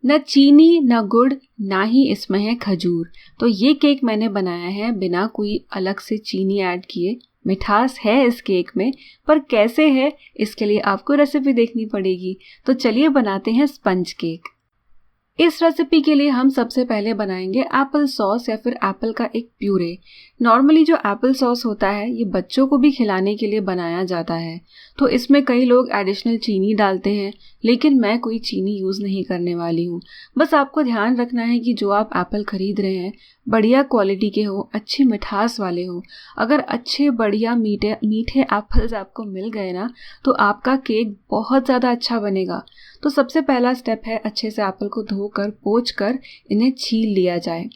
न चीनी न गुड़ ना ही इसमें है खजूर। तो ये केक मैंने बनाया है बिना कोई अलग से चीनी ऐड किए। मिठास है इस केक में, पर कैसे है इसके लिए आपको रेसिपी देखनी पड़ेगी। तो चलिए बनाते हैं स्पंज केक। इस रेसिपी के लिए हम सबसे पहले बनाएंगे एप्पल सॉस या फिर एप्पल का एक प्यूरे। नॉर्मली जो एप्पल सॉस होता है ये बच्चों को भी खिलाने के लिए बनाया जाता है, तो इसमें कई लोग एडिशनल चीनी डालते हैं, लेकिन मैं कोई चीनी यूज़ नहीं करने वाली हूँ। बस आपको ध्यान रखना है कि जो आप एप्पल खरीद रहे हैं बढ़िया क्वालिटी के हो, अच्छी मिठास वाले हो। अगर अच्छे बढ़िया मीठे मीठे एप्पल्स आपको मिल गए ना, तो आपका केक बहुत ज़्यादा अच्छा बनेगा। तो सबसे पहला स्टेप है अच्छे से एप्पल को धोकर पोंछ कर इन्हें छील लिया जाए।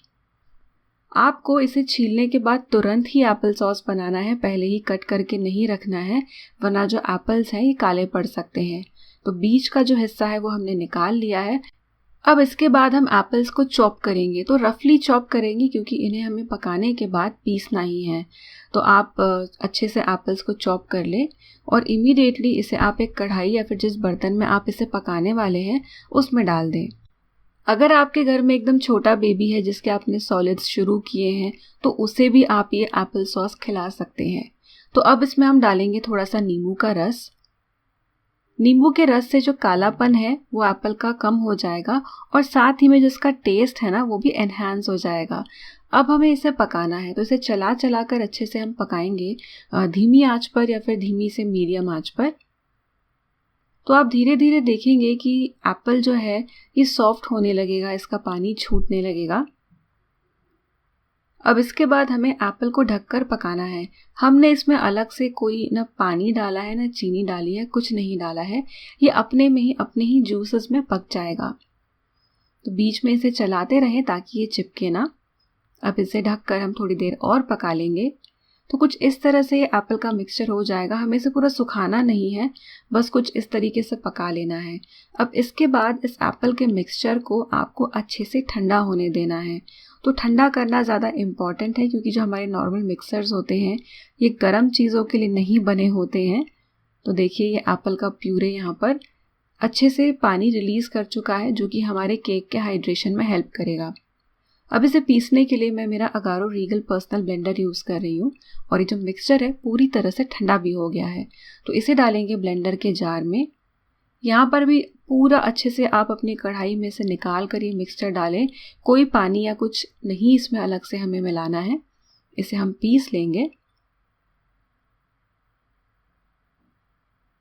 आपको इसे छीलने के बाद तुरंत ही एप्पल सॉस बनाना है, पहले ही कट करके नहीं रखना है, वरना जो एप्पल्स हैं ये काले पड़ सकते हैं। तो बीच का जो हिस्सा है वो हमने निकाल लिया है। अब इसके बाद हम एप्पल्स को चॉप करेंगे, तो रफली चॉप करेंगे क्योंकि इन्हें हमें पकाने के बाद पीसना ही है। तो आप अच्छे से एप्पल्स को चॉप कर लें और इमीडिएटली इसे आप एक कढ़ाई या फिर जिस बर्तन में आप इसे पकाने वाले हैं उसमें डाल दें। अगर आपके घर में एकदम छोटा बेबी है जिसके आपने सॉलिड्स शुरू किए हैं, तो उसे भी आप ये एप्पल सॉस खिला सकते हैं। तो अब इसमें हम डालेंगे थोड़ा सा नींबू का रस। नींबू के रस से जो कालापन है वो एप्पल का कम हो जाएगा और साथ ही में जिसका टेस्ट है ना वो भी एनहांस हो जाएगा। अब हमें इसे पकाना है, तो इसे चला चला कर अच्छे से हम पकाएंगे धीमी आंच पर या फिर धीमी से मीडियम आंच पर। तो आप धीरे धीरे देखेंगे कि एप्पल जो है ये सॉफ्ट होने लगेगा, इसका पानी छूटने लगेगा। अब इसके बाद हमें एप्पल को ढककर पकाना है। हमने इसमें अलग से कोई न पानी डाला है न चीनी डाली है, कुछ नहीं डाला है। ये अपने में ही अपने ही जूसेस में पक जाएगा। तो बीच में इसे चलाते रहें ताकि ये चिपके ना। अब इसे ढककर हम थोड़ी देर और पका लेंगे। तो कुछ इस तरह से ये एप्पल का मिक्सचर हो जाएगा। हमें इसे पूरा सुखाना नहीं है, बस कुछ इस तरीके से पका लेना है। अब इसके बाद इस एप्पल के मिक्सचर को आपको अच्छे से ठंडा होने देना है। तो ठंडा करना ज़्यादा इम्पॉर्टेंट है क्योंकि जो हमारे नॉर्मल मिक्सर्स होते हैं ये गर्म चीज़ों के लिए नहीं बने होते हैं। तो देखिए ये एप्पल का प्यूरे यहाँ पर अच्छे से पानी रिलीज़ कर चुका है, जो कि हमारे केक के हाइड्रेशन में हेल्प करेगा। अब इसे पीसने के लिए मैं मेरा Agaro Regal personal blender use कर रही हूँ और ये जो मिक्सचर है पूरी तरह से ठंडा भी हो गया है। तो इसे डालेंगे ब्लेंडर के जार में। यहाँ पर भी पूरा अच्छे से आप अपनी कढ़ाई में से निकाल कर ये मिक्सचर डालें। कोई पानी या कुछ नहीं इसमें अलग से हमें मिलाना है। इसे हम पीस लेंगे।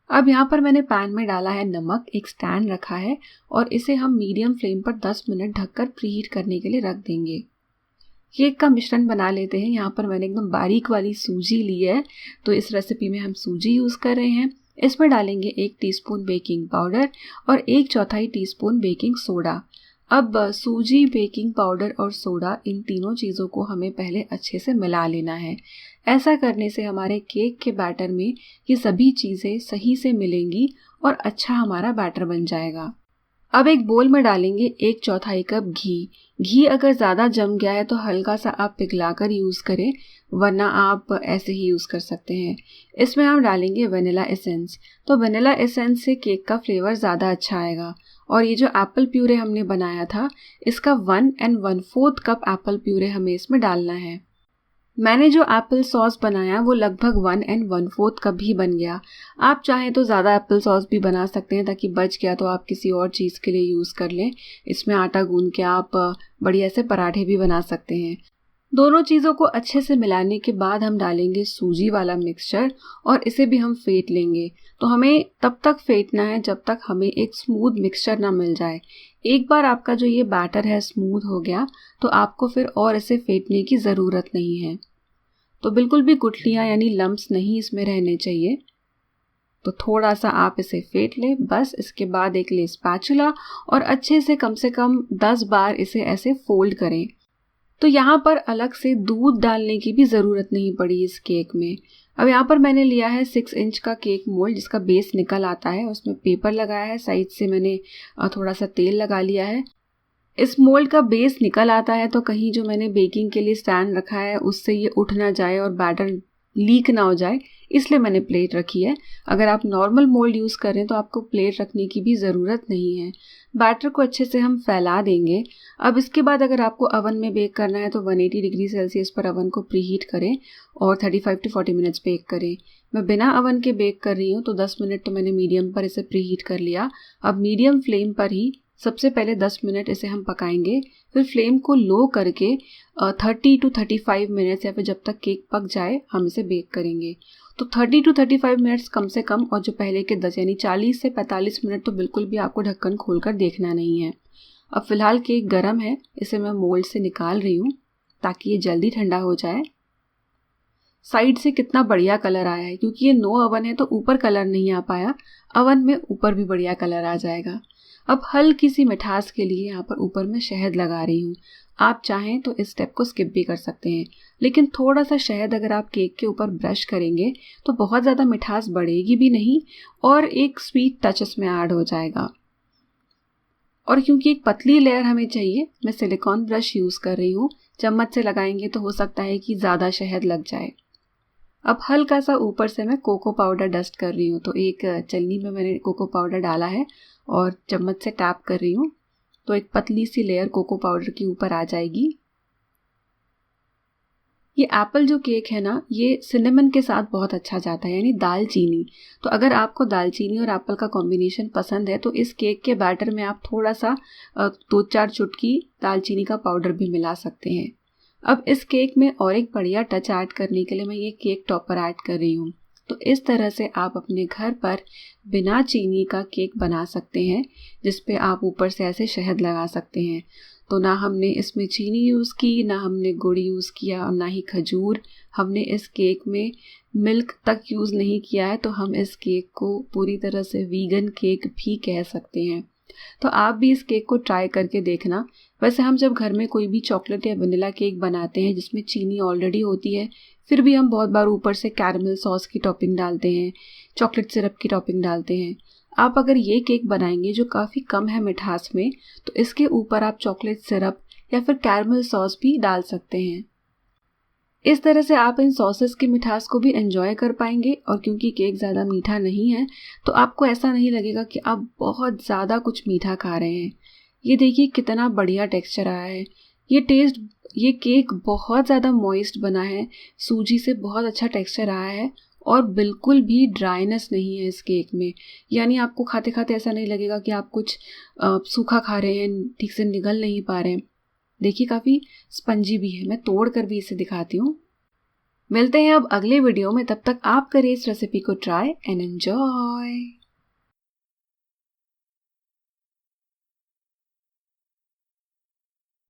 अब यहाँ पर मैंने पैन में डाला है नमक, एक स्टैंड रखा है और इसे हम मीडियम फ्लेम पर 10 मिनट ढककर प्रीहीट करने के लिए रख देंगे। केक का मिश्रण बना लेते हैं। यहाँ पर मैंने एकदम बारीक वाली सूजी ली है, तो इस रेसिपी में हम सूजी यूज़ कर रहे हैं। इसमें डालेंगे 1 टीस्पून बेकिंग पाउडर और 1/4 टीस्पून बेकिंग सोडा। अब सूजी, बेकिंग पाउडर और सोडा, इन तीनों चीज़ों को हमें पहले अच्छे से मिला लेना है। ऐसा करने से हमारे केक के बैटर में ये सभी चीज़ें सही से मिलेंगी और अच्छा हमारा बैटर बन जाएगा। अब एक बोल में डालेंगे 1/4 कप घी। घी अगर ज़्यादा जम गया है तो हल्का सा आप पिघलाकर यूज़ करें, वरना आप ऐसे ही यूज़ कर सकते हैं। इसमें हम डालेंगे वनीला एसेंस। तो वनीला एसेंस से केक का फ्लेवर ज़्यादा अच्छा आएगा। और ये जो एप्पल प्यूरे हमने बनाया था इसका 1 1/4 कप एप्पल प्यूरे हमें इसमें डालना है। मैंने जो एप्पल सॉस बनाया वो लगभग 1 1/4 कप ही बन गया। आप चाहें तो ज़्यादा एप्पल सॉस भी बना सकते हैं, ताकि बच गया तो आप किसी और चीज़ के लिए यूज़ कर लें। इसमें आटा गूंद के आप बढ़िया से पराठे भी बना सकते हैं। दोनों चीज़ों को अच्छे से मिलाने के बाद हम डालेंगे सूजी वाला मिक्सचर और इसे भी हम फेंट लेंगे। तो हमें तब तक फेंटना है जब तक हमें एक स्मूथ मिक्सचर ना मिल जाए। एक बार आपका जो ये बैटर है स्मूथ हो गया तो आपको फिर और इसे फेंटने की ज़रूरत नहीं है। तो बिल्कुल भी गुठलियाँ यानी लम्प्स नहीं इसमें रहने चाहिए। तो थोड़ा सा आप इसे फेंट लें बस। इसके बाद एक ले स्पैचुला और अच्छे से कम 10 बार इसे ऐसे फोल्ड करें। तो यहाँ पर अलग से दूध डालने की भी ज़रूरत नहीं पड़ी इस केक में। अब यहाँ पर मैंने लिया है 6 इंच का केक मोल्ड जिसका बेस निकल आता है। उसमें पेपर लगाया है, साइड से मैंने थोड़ा सा तेल लगा लिया है। इस मोल्ड का बेस निकल आता है तो कहीं जो मैंने बेकिंग के लिए स्टैंड रखा है उससे ये उठ ना जाए और बैटर लीक ना हो जाए, इसलिए मैंने प्लेट रखी है। अगर आप नॉर्मल मोल्ड यूज़ करें तो आपको प्लेट रखने की भी ज़रूरत नहीं है। बैटर को अच्छे से हम फैला देंगे। अब इसके बाद अगर आपको अवन में बेक करना है तो 180 डिग्री सेल्सियस पर अवन को प्रीहीट करें और 35 to 40 मिनट्स बेक करें। मैं बिना अवन के बेक कर रही हूँ तो 10 मिनट तो मैंने मीडियम पर इसे प्रीहीट कर लिया। अब मीडियम फ्लेम पर ही सबसे पहले 10 मिनट इसे हम पकाएंगे, फिर फ्लेम को लो करके 30 to 35 मिनट्स या फिर जब तक केक पक जाए हम इसे बेक करेंगे। तो 30 to 35 मिनट्स कम से कम, और जो पहले के 10 यानी 40 से 45 मिनट तो बिल्कुल भी आपको ढक्कन खोलकर देखना नहीं है। अब फ़िलहाल केक गर्म है, इसे मैं मोल्ड से निकाल रही हूँ ताकि ये जल्दी ठंडा हो जाए। साइड से कितना बढ़िया कलर आया है, क्योंकि ये नो ओवन है तो ऊपर कलर नहीं आ पाया, ओवन में ऊपर भी बढ़िया कलर आ जाएगा। अब हल्की सी मिठास के लिए यहाँ पर ऊपर मैं शहद लगा रही हूँ। आप चाहें तो इस स्टेप को स्किप भी कर सकते हैं, लेकिन थोड़ा सा शहद अगर आप केक के ऊपर ब्रश करेंगे तो बहुत ज़्यादा मिठास बढ़ेगी भी नहीं और एक स्वीट टच इसमें ऐड हो जाएगा। और क्योंकि एक पतली लेयर हमें चाहिए, मैं सिलिकॉन ब्रश यूज़ कर रही हूँ। चम्मच से लगाएंगे तो हो सकता है कि ज़्यादा शहद लग जाए। अब हल्का सा ऊपर से मैं कोको पाउडर डस्ट कर रही हूँ, तो एक छलनी में मैंने कोको पाउडर डाला है और चम्मच से टैप कर रही हूँ तो एक पतली सी लेयर कोको पाउडर के ऊपर आ जाएगी। ये एप्पल जो केक है ना, ये सिनेमन के साथ बहुत अच्छा जाता है, यानी दालचीनी। तो अगर आपको दालचीनी और एप्पल का कॉम्बिनेशन पसंद है तो इस केक के बैटर में आप थोड़ा सा 2-4 चुटकी दालचीनी का पाउडर भी मिला सकते हैं। अब इस केक में और एक बढ़िया टच ऐड करने के लिए मैं ये केक टॉपर ऐड कर रही हूँ। तो इस तरह से आप अपने घर पर बिना चीनी का केक बना सकते हैं, जिस पे आप ऊपर से ऐसे शहद लगा सकते हैं। तो ना हमने इसमें चीनी यूज़ की, ना हमने गुड़ यूज़ किया और ना ही खजूर। हमने इस केक में मिल्क तक यूज़ नहीं किया है, तो हम इस केक को पूरी तरह से वीगन केक भी कह सकते हैं। तो आप भी इस केक को ट्राई करके देखना। वैसे हम जब घर में कोई भी चॉकलेट या वनीला केक बनाते हैं जिसमें चीनी ऑलरेडी होती है, फिर भी हम बहुत बार ऊपर से कैरमल सॉस की टॉपिंग डालते हैं, चॉकलेट सिरप की टॉपिंग डालते हैं। आप अगर ये केक बनाएंगे जो काफ़ी कम है मिठास में, तो इसके ऊपर आप चॉकलेट सिरप या फिर कैरमल सॉस भी डाल सकते हैं। इस तरह से आप इन सॉसेस की मिठास को भी एंजॉय कर पाएंगे, और क्योंकि केक ज़्यादा मीठा नहीं है तो आपको ऐसा नहीं लगेगा कि आप बहुत ज़्यादा कुछ मीठा खा रहे हैं। ये देखिए कितना बढ़िया टेक्सचर आया है। ये केक बहुत ज़्यादा मॉइस्ट बना है, सूजी से बहुत अच्छा टेक्सचर आया है और बिल्कुल भी ड्राइनेस नहीं है इस केक में। यानी आपको खाते खाते ऐसा नहीं लगेगा कि आप कुछ सूखा खा रहे हैं, ठीक से निगल नहीं पा रहे हैं। देखिए काफ़ी स्पंजी भी है। मैं तोड़ कर भी इसे दिखाती हूँ। मिलते हैं अब अगले वीडियो में, तब तक आप करें इस रेसिपी को ट्राई एंड एंजॉय।